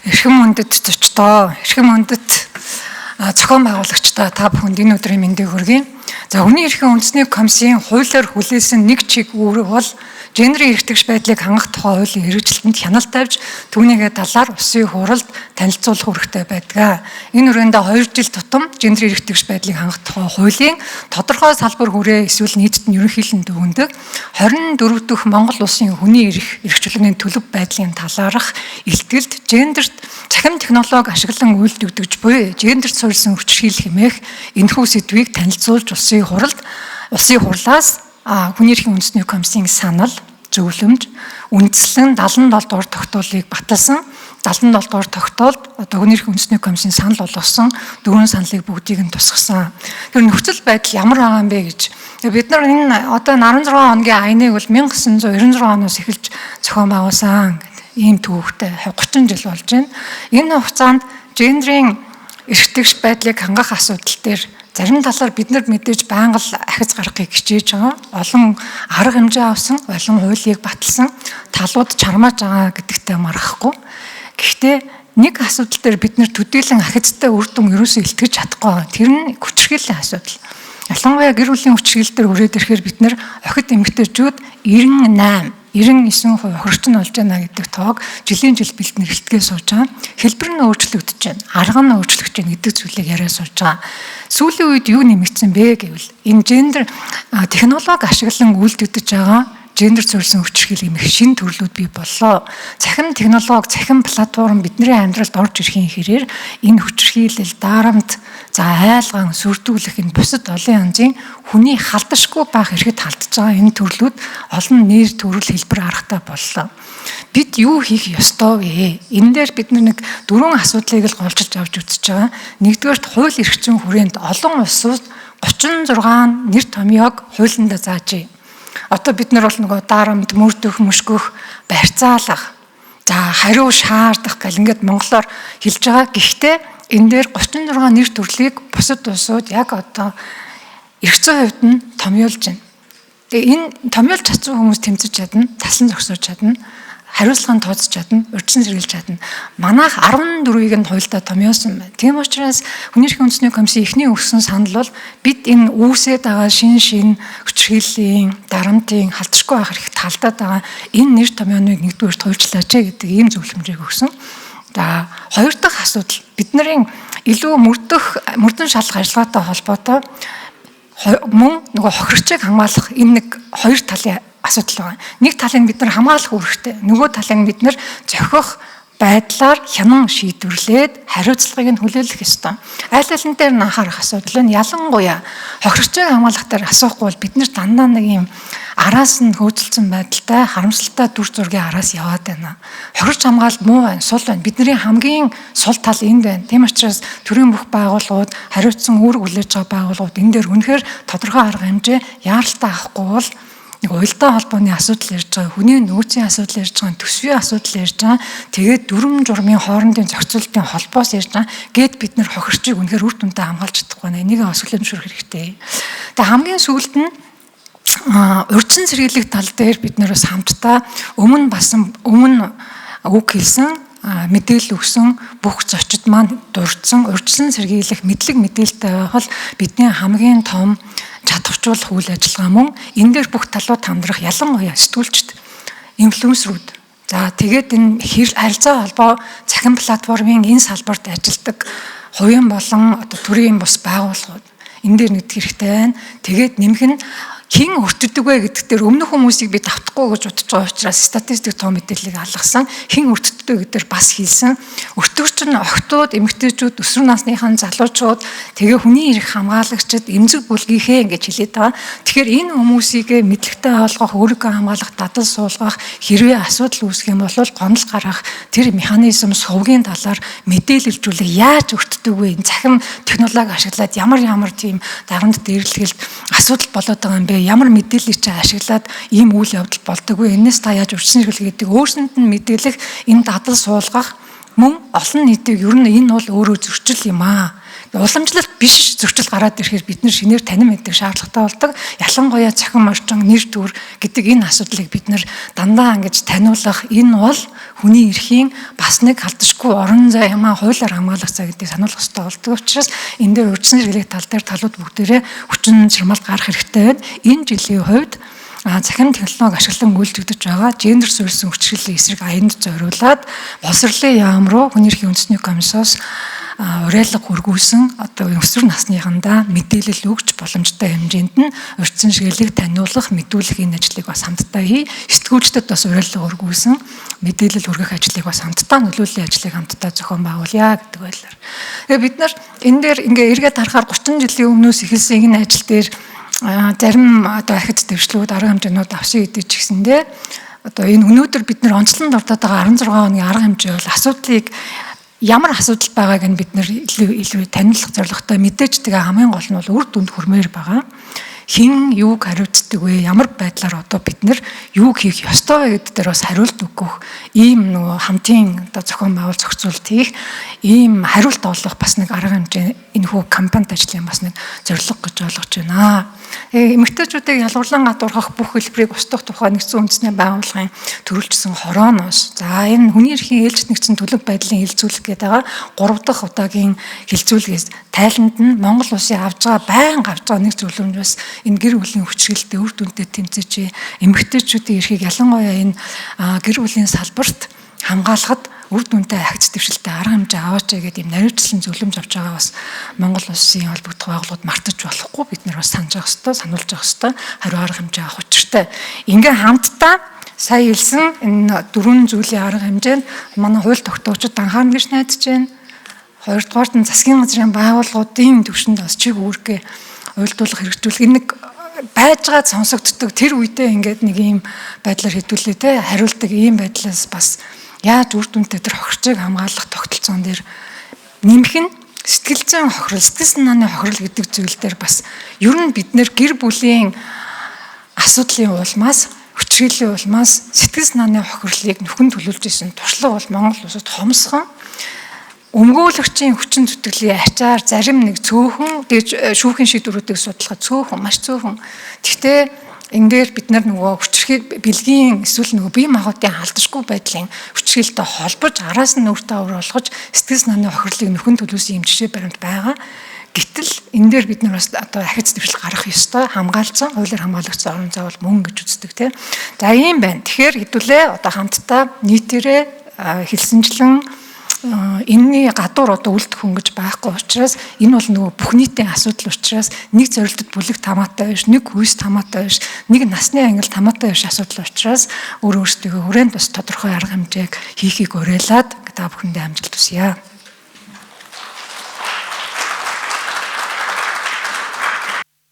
Эрхэм хүндэт зочдоо, эрхэм хүндэт зохион байгуулагчдаа та бүхэнд энэ өдрийн мэндийг хүргэе. За хүний эрхийн үндэсний комиссийн хуулиар хүлээсэн нэг чиг үүрэг бол гендерийн эрхтгч байдлыг хангах тухай хуулийн хэрэгжилтэнд хяналт тавьж түүнийгээ талаар Улсын хуралд танилцуулах үүрэгтэй байдаг. Энэ үргэндээ 2 жил тутам гендерийн эрхтгч байдлыг хангах тухай хуулийн тодорхой салбар хүрээ эсвэл нийтэд нь ерөнхийлөн дүгндэг 24 дэх Монгол Улсын хүний эрх чөлөөний төлөв байдлын талаарх илтгэлд гендерт цахим технологи ашиглан үйлдвэрлэж буй гендерт суурилсан хүчирхийлэл хэмээх энэхүү сэдвийг танилцуулж Улсын хурлаас хүний эрхийн үндэсний комиссийн санал, зөвлөмж, үндслэн 77 дугаар тогтоолыг баталсан 77 дугаар тогтоолд одоо хүний эрхийн үндэсний комиссийн санал болгосон 4 саналыг бүгдийг нь тусгасан. Тэр нөхцөл байдал ямар байгаа юм бэ гэж. Бид нар энэ одоо 16 хоногийн аяныг бол 1996 оноос эхэлж зохион байгуулсан ийм төвөгтэй 30 жил болж байна. Энэ хугацаанд гендерийн эрхтгч байдлыг хангах асуудал дээр зарим талаар бид нар мэдээж байнга л ахиц гаргахыг хичээж байгаа. Олон арга хэмжээ авсан, олон хуулийг баталсан, талууд чармааж байгаа гэдэгтээ маргахгүй. Гэхдээ нэг асуудал дээр бид нар төдийлөн ахицтай үр дүн ерөөсөө илтгэж чадахгүй байгаа. Тэр нь хүчирхийллийн асуудал. Ялангуяа гэр бүлийн хүчирхийлэл дээр хүрээд ирэхээр бид нар охид эмэгтэйчүүд 99% хохирчин болж байна гэдэг тоог жилийн жил бэлтэн эрхлэтгээ сууж байгаа. Хэлбэр нь өөрчлөгдөж байна. Арга нь өөрчлөгдөж байна гэдэг зүйлийг яриа сууж байгаа. Сүүлийн үед юу нэмэгдсэн бэ гэвэл энэ гендер технологи ашиглан үйлдвэрлэж байгаа гендер суурилсан хүчирхийлэл гэмэх шинэ төрлүүд бий боллоо. Цахим технологи, цахим платформ бидний амьдралд орж ирэхийн хэрээр энэ хүчирхийлэл, дарамт, айлгаан, сүрдүүлэх энэ бусад олон янзын хүний халдашгүй байх эрхэд халдж байгаа энэ төрлүүд олон нэр төрөл хэлбэр аргатай боллоо. Бид юу хийх ёстой вэ? Энэ дээр бид нэг 4 асуудлыг л голчилж авч үзэж байгаа. Нэгдүгээрт хууль эрх зүйн хүрээнд олон улсууд 36 нэр томьёог хуулиндаа заажээ. Одоо бид нар бол нөгөө дарамт, мөрдөх, мөшгөх, барьцаалах, хариу шаардах гэл ингээд монголоор хэлж байгаа. Гэхдээ энэ дээр 36 нэр төрлийг бусад улсууд яг одоо эрх зүйн хувьд нь томьёолж байна. Тэгээ энэ томьёолж чадсан хүмүүс тэмцэж чадна, талсан зогсоож чадна, хариуцлагын тооцож чадна, урьдчилан сэргийлж чадна. Манайх 14-ийг нь хуульдаа томьёолсон байна. Тийм учраас хүний эрхийн үндэсний комиссийн эхний өгсөн санал бол бид энэ үүсээд байгаа шин хүчирхийллийн, дарамтын халдшгүй байх хэрэгтэй талдаад байгаа энэ нэр томьёоныг нэгдүгээр хуульчлаач гэдэг ийм зөвлөмжийг өгсөн. За хоёр дахь асуудал бидний илүү мөрдөн шалгах ажиллагаатай холбоотой мөн нөгөө хохирчийг хамгаалах энэ нэг хоёр талын асуудал байна. Нэг талыг бид нар хамгаалах үүрэгтэй, нөгөө талыг бид нар зохих байдлаар хянан шийдвэрлээд хариуцлагыг нь хүлээлгэх ёстой. Аль алин дээр нь анхаарах асуудал нь ялангуяа хохирчийг хамгаалах дээр асуухгүй бол бид нар дандаа нэг юм араас нь хөөцөлдсөн байдалтай харамсалтай дүр зургийн араас яваад байна. Хохирч хамгаалалт муу байна, сул байна. Бидний хамгийн сул тал энд байна. Тийм учраас төрийн бүх байгууллагууд, хариуцсан үүрэг хүлээж байгаа байгууллагууд энэ дээр үнэхээр тодорхой арга хэмжээ яаралтай авахгүй бол нэг уялдаа холбооны асуудал ярьж байгаа, хүний нөөцийн асуудал ярьж байгаа, төсвийн асуудал ярьж байгаа, тэгээд дүрм журмын хоорондын зохицуулалтын холбоос ярьж байгаа. Гэт бид нэр хохирчийг үнэхээр үр дүнтэй хамгаалж чадахгүй байна. Энийг бас хүлээмжшүүлэх хэрэгтэй. Тэгээд хамгийн сүүлд нь урьдчилан сэргийлэх тал дээр бид нэр бас хамтдаа өмнө үг хэлсэн мэдээлэл өгсөн бүх зочид маань дурдсан урьдчилан сэргийлэх мэдлэг мэдээлэлтэй байх бол бидний хамгийн том чадваржуулах үйл ажиллагаа мөн энэ дээр бүх талууд хамдрах ялангуяа сэтгүүлчд, инфлюенсерүүд. За тэгээд энэ харилцаа холбоо цахим платформын энэ салбарт ажилладаг хувийн болон одоо төрийн бус байгууллагууд энэ дээр нэгдэх хэрэгтэй байна. Тэгээд нэмэх нь хин өртдөг вэ гэдэг дээр өмнөх хүмүүсийг би давтахгүй гэж бодож байгаа учраас статистик том мэдээллийг алгасан. Хин өртдөг гэдгээр бас хэлсэн. Өртөгч нь охтууд, эмэгтэйчүүд, өсвөр насныхан залуучууд, тэгээ хүний эрх хамгаалагчид, эмзэг бүлгийнхээ ингэж хэлээд байгаа. Тэгэхээр энэ хүмүүсийг мэдлэгтэй олгох, өөрийгөө хамгаалах, дадал суулгах, хэрвээ асуудал үүсэх юм бол гомдол гаргах тэр механизм сувгийн талаар мэдээлэлжүүлэх яаж өртдөг вэ? Цахим технологи ашиглаад ямар тийм дарамт дээрлэхэлд асуудал болоод байгаа юм бэ? Ямар мэдээллийг чи ашиглаад ийм үйл явдал болдог вэ? Энэс та яаж урьдчилан сэргийлэх гэдэг өөрсөнд нь мэдээлэх, энэ дадал суулгах, мөн олон нийтийг ер нь энэ бол өөрөө зөрчил юм аа. Уламжлалт биш зөрчил гараад ирэхээр бид нэр шинээр танин мэддэг шаардлагатай болдог. Ялангуяа цахим орчин, нэр төр гэдэг энэ асуудлыг бид нэр дандаа ингэж таниулах, энэ бол хүний эрхийн бас нэг халдшгүй орон зай юм аа, хуулиар хамгаалах зай гэдгийг сануулгах хэрэгтэй болдог учраас энэ дээр урьдчилан хэрэглэх тал дээр талууд бүгдээрээ хүчин чармаалт гарах хэрэгтэй байна. Энэ жилийн хувьд захин технологи ашиглан үйлдвэрлэж байгаа гендер суурьсан хүчирхийллийн эсрэг аянд зориулаад боловсролын яам руу хүний эрхийн үндэсний комиссоос уриалга хүргүүлсэн одоо өсвөр насныхандаа мэдээлэл өгч боломжтой хэмжээнд нь урьдчилан шигэлэг таниулах, мэдүүлэх энэ ажлыг бас хамтдаа хий. Сэтгүүлчдэд бас уриалга хүргүүлсэн мэдээлэл хүргэх ажлыг бас хамтдаа нөлөөллийн ажлыг хамтдаа зохион байгуулъя гэдэг байлаар. Тэгээ бид нар энэ дээр ингээ эргээд харахаар 30 жилийн өмнөөс эхэлсэн энэ ажил дээр зарим одоо ахиц дэвшлүүд арга хэмжээнүүд авсан гэдэг ч гэсэндээ одоо энэ өнөөдөр бид нар онцлонд ордоод байгаа 16 оны арга хэмжээ бол асуудлыг ямар асуудал байгааг нь бид нэр илүү таниулах зорилготой мэдээж тэгээ хамгийн гол нь бол үр дүнд хүрмээр байгаа. Хэн юуг хариуцдаг вэ? Ямар байдлаар одоо бид нэр юуг хийх ёстой вэ гэдэг дээр бас хариулт өгөх ийм нөгөө хамтын одоо зохион байгуул зохицуулт хийх ийм хариулт олох бас нэг арга хэмжээ энэ хүү кампанит ажлын бас нэг зорилго гэж ойлгож байна. Эмэгтэйчүүдийг ялгарлан гадуурхах бүх хэлбэрийг устгах тухай нэгдсэн үндэсний байгууллагын төрүүлжсэн хорооноос за энэ хүний эрхийн ээлжит нэгдсэн төлөв байдлын хилцүүлэх гэдэг байгаа 3 дахь удаагийн хилцүүлгээс тайланд нь Монгол улсын авж байгаа нэг зөвлөмж бас энэ гэр бүлийн хүчирхийлэлтэй үр дүнтэй тэмцэж эмэгтэйчүүдийн эрхийг ялангуяа энэ гэр бүлийн салбарт хамгаалахад үр дүнтэй агц дэвшилтэй арга хэмжээ аваач гэдэг юм наривчлан зөвлөмж авч байгаа бас Монгол улсын холбогдох байгууллагууд мартаж болохгүй бид нар бас санаж явах хэрэгтэй, сануулж явах хэрэгтэй, хариу арга хэмжээ авах учиртай. Ингээ хамтдаа сая хэлсэн энэ 4 зүйлийн арга хэмжээнд манай хууль тогтоогчид анхаарна гэж найдаж байна. Хоёрдугаарт нь засгийн газрын байгууллагуудын төвшөнд бас чиг үүргээ уйлдуулах хэрэгжүүлэх энэ нэг байж гад сонсогддог тэр үедээ ингээд нэг ийм байдлаар хэдүүлээ те хариулдаг ийм байдлаас бас яаж үр дүнтэй тэр хохирчийг хамгаалах тогтолцоон дээр нэмэх нь сэтгэл зүйн хохирол, сэтгэл санааны хохирол гэдэг зүйл дээр бас ер нь бид нэр гэр бүлийн асуудлын улмаас хүчирхийллийн улмаас сэтгэл санааны хохирлыг нөхөн төлөвлөж исэн туршлага бол Монгол улсад хомсхон өмгөөлөгчийн хүчин зүтгэлийн ачаар зарим нэг цөөхөн шүүхийн шийдвэрүүдийг судлахад цөөхөн маш цөөхөн. Гэхдээ энэ дээр бид нар нөгөө хүчирхийл бэлгийн эсвэл нөгөө бие махбодын халдшгүй байдлын хүчирхийлэлтэй холбож араас нь өөртөө өөр болгож сэтгэл санааны хохирлыг нөхөн төлөөсөн юм жишээ баримт байгаа. Гэтэл энэ дээр бид нар бас одоо ахиц дэвшил гаргах ёстой хамгаалцсан хуулиар хамгаалагчсан орон зай бол мөн гэж үздэг тийм. За ийм байна. Тэгэхээр хэдүүлээ одоо хамтдаа нийтээрээ хэлсэнчлэн энэний гадуур одоо үлдэх хүн гэж байхгүй учраас энэ бол нөгөө бүх нийтийн асуудал учраас нэг зорилтод бүлэг тамаатай биш, нэг хүйс тамаатай биш, нэг насны ангил тамаатай биш асуудал учраас өөрөөсөө хүрээнд бас тодорхой арга хэмжээг хийхийг уриалаад та бүхэндээ амжилт хүсье.